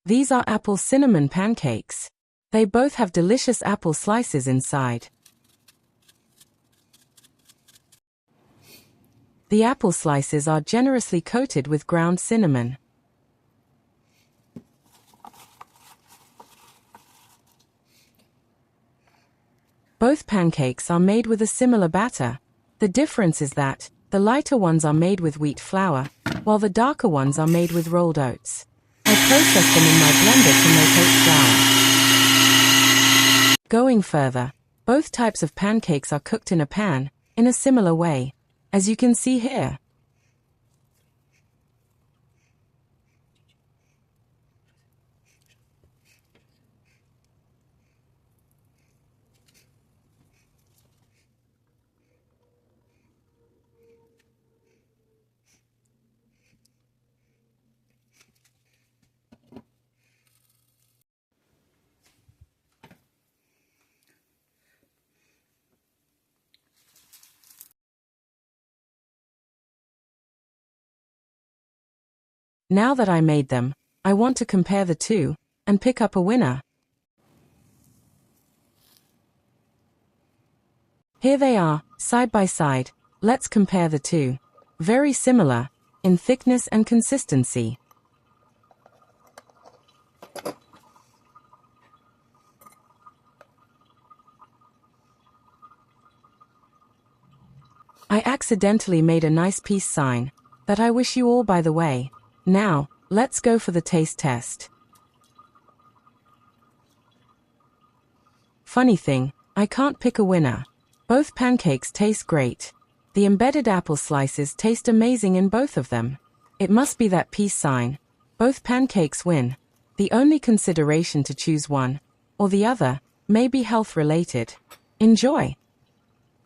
These are apple cinnamon pancakes. They both have delicious apple slices inside. The apple slices are generously coated with ground cinnamon. Both pancakes are made with a similar batter. The difference is that the lighter ones are made with wheat flour, while the darker ones are made with rolled oats. I process them in my blender to make oat flour. Going further, both types of pancakes are cooked in a pan, in a similar way, as you can see here. Now that I made them, I want to compare the two, and pick up a winner. Here they are, side by side. Let's compare the two. Very similar, in thickness and consistency. I accidentally made a nice peace sign, that I wish you all by the way. Now, let's go for the taste test. Funny thing, I can't pick a winner. Both pancakes taste great. The embedded apple slices taste amazing in both of them. It must be that peace sign. Both pancakes win. The only consideration to choose one or the other may be health related. Enjoy!